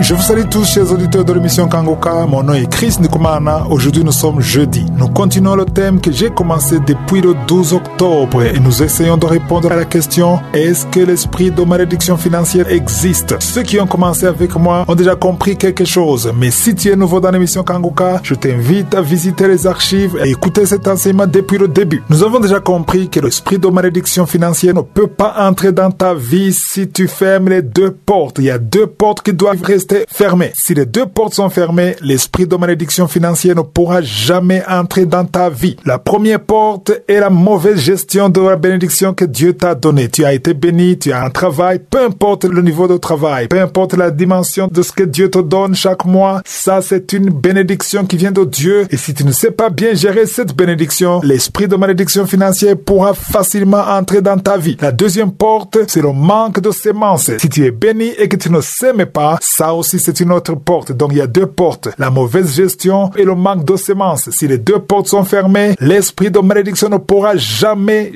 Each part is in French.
Je vous salue tous, chers auditeurs de l'émission Kangoka. Mon nom est Chris Nikumana. Aujourd'hui, nous sommes jeudi. Nous continuons le thème que j'ai commencé depuis le 12 octobre et nous essayons de répondre à la question: est-ce que l'esprit de malédiction financière existe? Ceux qui ont commencé avec moi ont déjà compris quelque chose. Mais si tu es nouveau dans l'émission Kangoka, je t'invite à visiter les archives et écouter cet enseignement depuis le début. Nous avons déjà compris que l'esprit de malédiction financière ne peut pas entrer dans ta vie si tu fermes les deux portes. Il y a deux portes qui doivent rester fermées. Si les deux portes sont fermées, l'esprit de malédiction financière ne pourra jamais entrer dans ta vie. La première porte est la mauvaise gestion de la bénédiction que Dieu t'a donnée. Tu as été béni, tu as un travail, peu importe le niveau de travail, peu importe la dimension de ce que Dieu te donne chaque mois, ça c'est une bénédiction qui vient de Dieu. Et si tu ne sais pas bien gérer cette bénédiction, l'esprit de malédiction financière pourra facilement entrer dans ta vie. La deuxième porte, c'est le manque de sémences. Si tu es béni et que tu ne sèmes pas, ça aussi c'est une autre porte. Donc il y a deux portes, la mauvaise gestion et le manque de semences. Si les deux portes sont fermées, l'esprit de malédiction ne pourra jamais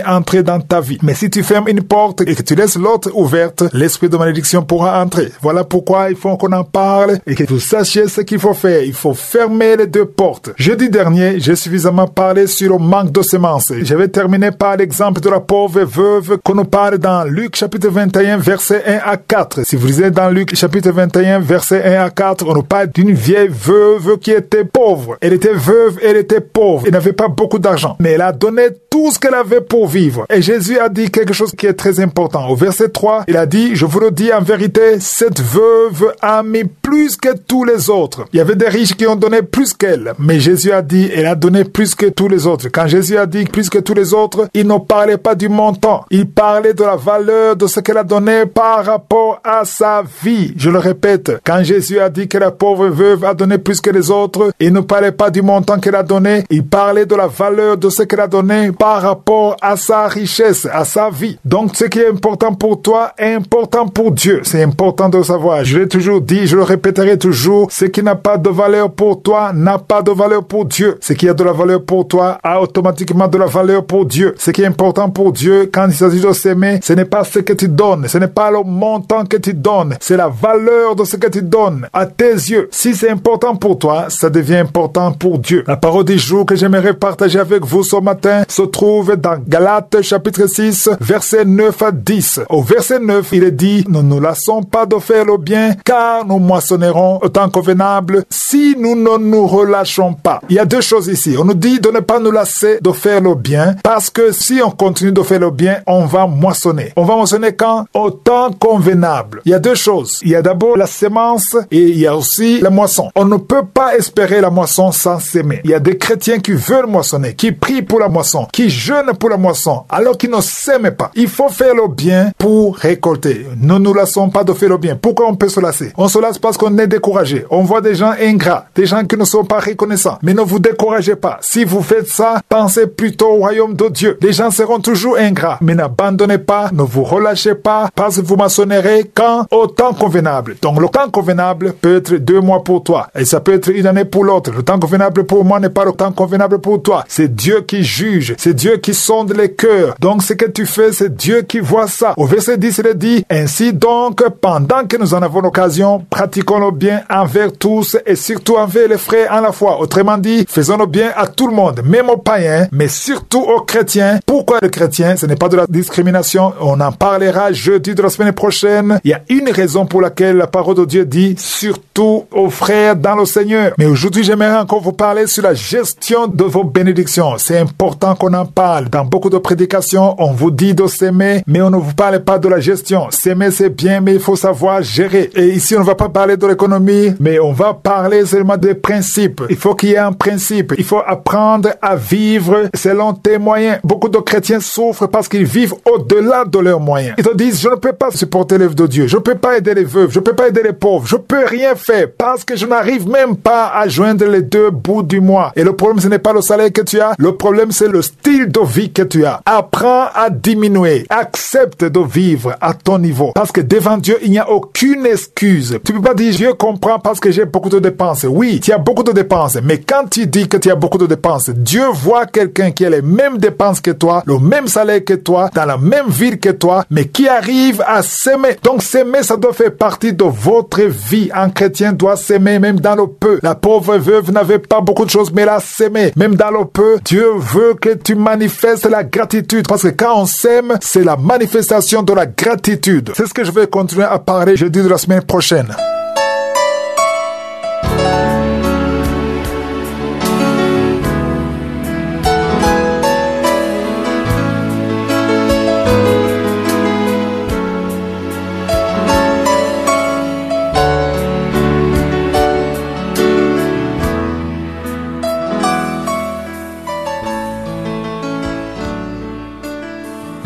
entrer dans ta vie. Mais si tu fermes une porte et que tu laisses l'autre ouverte, l'esprit de malédiction pourra entrer. Voilà pourquoi il faut qu'on en parle et que vous sachiez ce qu'il faut faire. Il faut fermer les deux portes. Jeudi dernier, j'ai suffisamment parlé sur le manque de semences. Je vais terminer par l'exemple de la pauvre veuve qu'on nous parle dans Luc chapitre 21 versets 1 à 4. Si vous lisez dans Luc chapitre 21 versets 1 à 4, on nous parle d'une vieille veuve qui était pauvre. Elle était veuve, elle était pauvre. Elle n'avait pas beaucoup d'argent, mais elle a donné tout ce qu'elle avait pour vivre. Et Jésus a dit quelque chose qui est très important. Au verset 3, il a dit: je vous le dis en vérité, cette veuve a mis plus que tous les autres. Il y avait des riches qui ont donné plus qu'elle, mais Jésus a dit, elle a donné plus que tous les autres. Quand Jésus a dit plus que tous les autres, il ne parlait pas du montant. Il parlait de la valeur de ce qu'elle a donné par rapport à sa vie. Je le répète, quand Jésus a dit que la pauvre veuve a donné plus que les autres, il ne parlait pas du montant qu'elle a donné, il parlait de la valeur de ce qu'elle a donné par rapport à sa richesse, à sa vie. Donc ce qui est important pour toi est important pour Dieu. C'est important de le savoir. Je l'ai toujours dit, je le répéterai toujours, ce qui n'a pas de valeur pour toi n'a pas de valeur pour Dieu. Ce qui a de la valeur pour toi a automatiquement de la valeur pour Dieu. Ce qui est important pour Dieu quand il s'agit de s'aimer, ce n'est pas ce que tu donnes, ce n'est pas le montant que tu donnes, c'est la valeur de ce que tu donnes à tes yeux. Si c'est important pour toi, ça devient important pour Dieu. La parole du jour que j'aimerais partager avec vous ce matin se trouve dans Galates chapitre 6, versets 9 à 10. Au verset 9, il est dit: nous ne nous lassons pas de faire le bien, car nous moissonnerons au temps convenable si nous ne nous relâchons pas. Il y a deux choses ici. On nous dit de ne pas nous lasser de faire le bien, parce que si on continue de faire le bien, on va moissonner. On va moissonner quand? Au temps convenable. Il y a deux choses. Il y a d'abord la sémence et il y a aussi la moisson. On ne peut pas espérer la moisson sans s'aimer. Il y a des chrétiens qui veulent moissonner, qui prient pour la moisson, qui jeûnent pour la moisson, alors qu'ils ne s'aiment pas. Il faut faire le bien pour récolter. Ne nous lassons pas de faire le bien. Pourquoi on peut se lasser? On se lasse parce qu'on est découragé. On voit des gens ingrats, des gens qui ne sont pas reconnaissants. Mais ne vous découragez pas. Si vous faites ça, pensez plutôt au royaume de Dieu. Les gens seront toujours ingrats. Mais n'abandonnez pas, ne vous relâchez pas, parce que vous moissonnerez quand? Au temps convenable. Donc le temps convenable peut être 2 mois pour toi. Et ça peut être 1 année pour l'autre. Le temps convenable pour moi n'est pas le temps convenable pour toi. C'est Dieu qui juge. C'est Dieu qui sonde les cœurs. Donc ce que tu fais, c'est Dieu qui voit ça. Au verset 10, il est dit: ainsi donc, pendant que nous en avons l'occasion, pratiquons le bien envers tous et surtout envers les frères en la foi. Autrement dit, faisons le bien à tout le monde, même aux païens, mais surtout aux chrétiens. Pourquoi les chrétiens? Ce n'est pas de la discrimination. On en parlera jeudi de la semaine prochaine. Il y a une raison pour laquelle la parole de Dieu dit surtout aux frères dans le Seigneur. Mais aujourd'hui, j'aimerais encore vous parler sur la gestion de vos bénédictions. C'est important qu'on en parle. Dans beaucoup de prédications, on vous dit de s'aimer, mais on ne vous parle pas de la gestion. S'aimer, c'est bien, mais il faut savoir gérer. Et ici, on ne va pas parler de l'économie, mais on va parler seulement des principes. Il faut qu'il y ait un principe. Il faut apprendre à vivre selon tes moyens. Beaucoup de chrétiens souffrent parce qu'ils vivent au-delà de leurs moyens. Ils te disent: je ne peux pas supporter l'œuvre de Dieu. Je ne peux pas aider les veuves. Je ne peux pas aider les pauvres. Je ne peux rien faire parce que je n'arrive même pas à joindre les deux bouts du mois. Et le problème, ce n'est pas le salaire que tu as. Le problème, c'est le style de vie que tu as. Apprends à diminuer. Accepte de vivre à ton niveau. Parce que devant Dieu, il n'y a aucune excuse. Tu ne peux pas dire: Dieu comprend parce que j'ai beaucoup de dépenses. Oui, tu as beaucoup de dépenses. Mais quand tu dis que tu as beaucoup de dépenses, Dieu voit quelqu'un qui a les mêmes dépenses que toi, le même salaire que toi, dans la même ville que toi, mais qui arrive à s'aimer. Donc s'aimer, ça doit faire partie de votre vie en chrétien doit s'aimer même dans le peu. La pauvre veuve n'avait pas beaucoup de choses, mais elle a s'aimé. Même dans le peu, Dieu veut que tu manifestes la gratitude. Parce que quand on s'aime, c'est la manifestation de la gratitude. C'est ce que je vais continuer à parler jeudi de la semaine prochaine.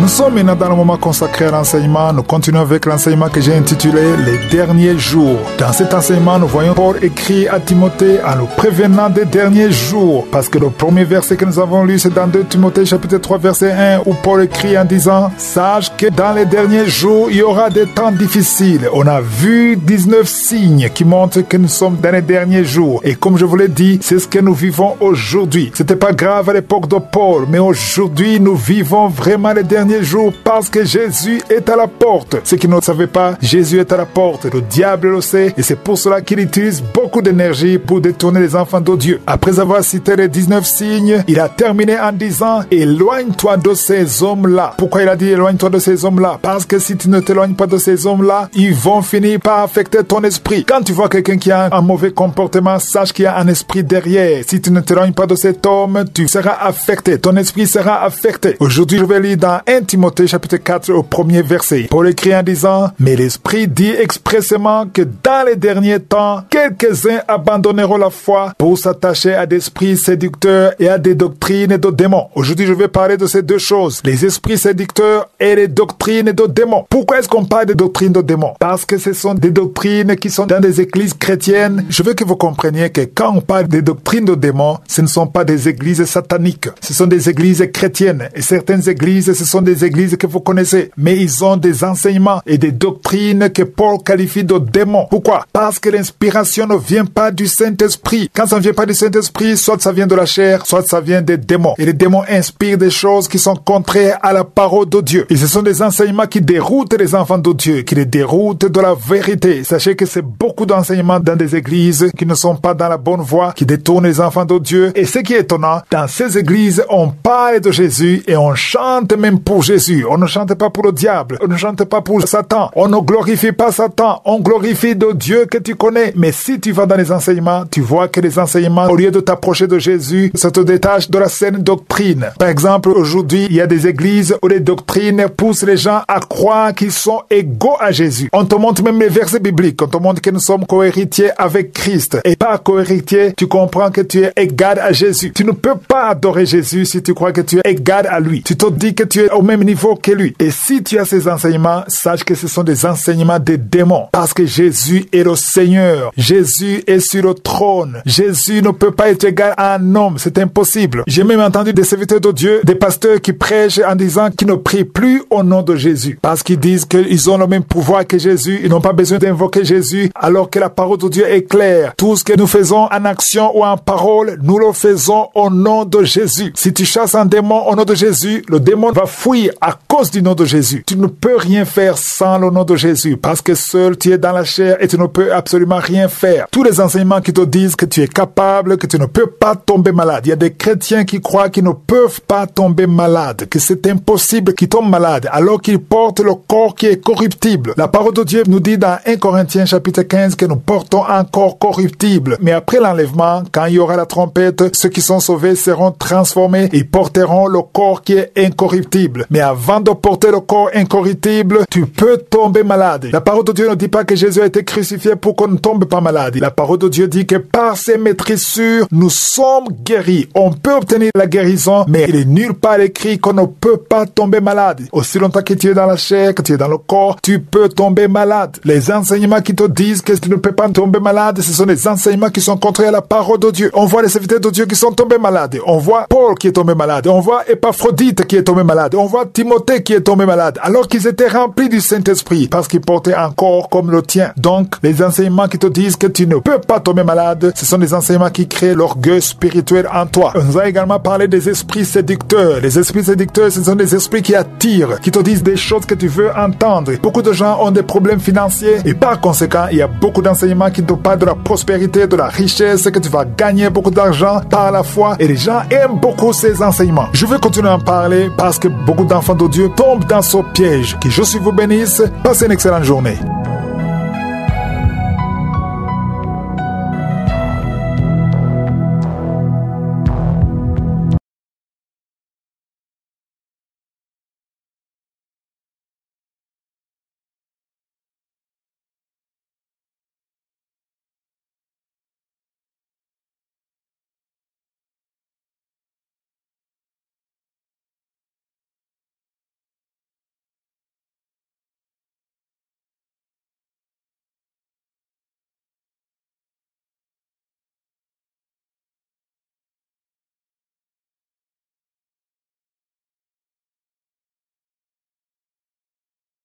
Nous sommes maintenant dans le moment consacré à l'enseignement. Nous continuons avec l'enseignement que j'ai intitulé « Les derniers jours ». Dans cet enseignement, nous voyons Paul écrit à Timothée en nous prévenant des derniers jours. Parce que le premier verset que nous avons lu, c'est dans 2 Timothée chapitre 3 verset 1 où Paul écrit en disant « Sache que dans les derniers jours, il y aura des temps difficiles. » On a vu 19 signes qui montrent que nous sommes dans les derniers jours. Et comme je vous l'ai dit, c'est ce que nous vivons aujourd'hui. C'était pas grave à l'époque de Paul, mais aujourd'hui, nous vivons vraiment les derniers jours parce que Jésus est à la porte. Ceux qui ne le savaient pas, Jésus est à la porte. Le diable le sait et c'est pour cela qu'il utilise beaucoup d'énergie pour détourner les enfants de Dieu. Après avoir cité les 19 signes, il a terminé en disant « Éloigne-toi de ces hommes-là ». Pourquoi il a dit « Éloigne-toi de ces hommes-là » ? Parce que si tu ne t'éloignes pas de ces hommes-là, ils vont finir par affecter ton esprit. Quand tu vois quelqu'un qui a un mauvais comportement, sache qu'il y a un esprit derrière. Si tu ne t'éloignes pas de cet homme, tu seras affecté. Ton esprit sera affecté. Aujourd'hui, je vais lire dans 1 Timothée chapitre 4 au premier verset. Paul écrit en disant « Mais l'Esprit dit expressément que dans les derniers temps, quelques-uns abandonneront la foi pour s'attacher à des esprits séducteurs et à des doctrines de démons. » Aujourd'hui, je vais parler de ces deux choses, les esprits séducteurs et les doctrines de démons. Pourquoi est-ce qu'on parle de doctrines de démons? Parce que ce sont des doctrines qui sont dans des églises chrétiennes. Je veux que vous compreniez que quand on parle des doctrines de démons, ce ne sont pas des églises sataniques. Ce sont des églises chrétiennes. Et certaines églises, ce sont des églises que vous connaissez. Mais ils ont des enseignements et des doctrines que Paul qualifie de démons. Pourquoi? Parce que l'inspiration ne vient pas du Saint-Esprit. Quand ça ne vient pas du Saint-Esprit, soit ça vient de la chair, soit ça vient des démons. Et les démons inspirent des choses qui sont contraires à la parole de Dieu. Et ce sont des enseignements qui déroutent les enfants de Dieu, qui les déroutent de la vérité. Sachez que c'est beaucoup d'enseignements dans des églises qui ne sont pas dans la bonne voie, qui détournent les enfants de Dieu. Et ce qui est étonnant, dans ces églises, on parle de Jésus et on chante même pour Jésus. On ne chante pas pour le diable. On ne chante pas pour Satan. On ne glorifie pas Satan. On glorifie de Dieu que tu connais. Mais si tu vas dans les enseignements, tu vois que les enseignements, au lieu de t'approcher de Jésus, ça te détache de la saine doctrine. Par exemple, aujourd'hui, il y a des églises où les doctrines poussent les gens à croire qu'ils sont égaux à Jésus. On te montre même les versets bibliques. On te montre que nous sommes co-héritiers avec Christ. Et par co-héritier, tu comprends que tu es égal à Jésus. Tu ne peux pas adorer Jésus si tu crois que tu es égal à lui. Tu te dis que tu es au même niveau que lui. Et si tu as ces enseignements, sache que ce sont des enseignements des démons. Parce que Jésus est le Seigneur. Jésus est sur le trône. Jésus ne peut pas être égal à un homme. C'est impossible. J'ai même entendu des serviteurs de Dieu, des pasteurs qui prêchent en disant qu'ils ne prient plus au nom de Jésus. Parce qu'ils disent qu'ils ont le même pouvoir que Jésus. Ils n'ont pas besoin d'invoquer Jésus alors que la parole de Dieu est claire. Tout ce que nous faisons en action ou en parole, nous le faisons au nom de Jésus. Si tu chasses un démon au nom de Jésus, le démon va fuir à cause du nom de Jésus. Tu ne peux rien faire sans le nom de Jésus parce que seul tu es dans la chair et tu ne peux absolument rien faire. Tous les enseignements qui te disent que tu es capable, que tu ne peux pas tomber malade. Il y a des chrétiens qui croient qu'ils ne peuvent pas tomber malade, que c'est impossible qu'ils tombent malades alors qu'ils portent le corps qui est corruptible. La parole de Dieu nous dit dans 1 Corinthiens chapitre 15 que nous portons un corps corruptible. Mais après l'enlèvement, quand il y aura la trompette, ceux qui sont sauvés seront transformés et porteront le corps qui est incorruptible. Mais avant de porter le corps incorruptible, tu peux tomber malade. La parole de Dieu ne dit pas que Jésus a été crucifié pour qu'on ne tombe pas malade. La parole de Dieu dit que par ses maîtrissures, nous sommes guéris. On peut obtenir la guérison, mais il est nulle part écrit qu'on ne peut pas tomber malade. Aussi longtemps que tu es dans la chair, que tu es dans le corps, tu peux tomber malade. Les enseignements qui te disent que tu ne peux pas tomber malade, ce sont des enseignements qui sont contraires à la parole de Dieu. On voit les serviteurs de Dieu qui sont tombés malades. On voit Paul qui est tombé malade. On voit Épaphrodite qui est tombé malade. On voit Timothée qui est tombé malade alors qu'ils étaient remplis du Saint-Esprit parce qu'ils portaient un corps comme le tien. Donc, les enseignements qui te disent que tu ne peux pas tomber malade, ce sont des enseignements qui créent l'orgueil spirituel en toi. On nous a également parlé des esprits séducteurs. Les esprits séducteurs, ce sont des esprits qui attirent, qui te disent des choses que tu veux entendre. Beaucoup de gens ont des problèmes financiers et par conséquent, il y a beaucoup d'enseignements qui te parlent de la prospérité, de la richesse, que tu vas gagner beaucoup d'argent par la foi et les gens aiment beaucoup ces enseignements. Je vais continuer à en parler parce que beaucoup d'enfants de Dieu tombent dans ce piège. Que Dieu vous bénisse. Passez une excellente journée.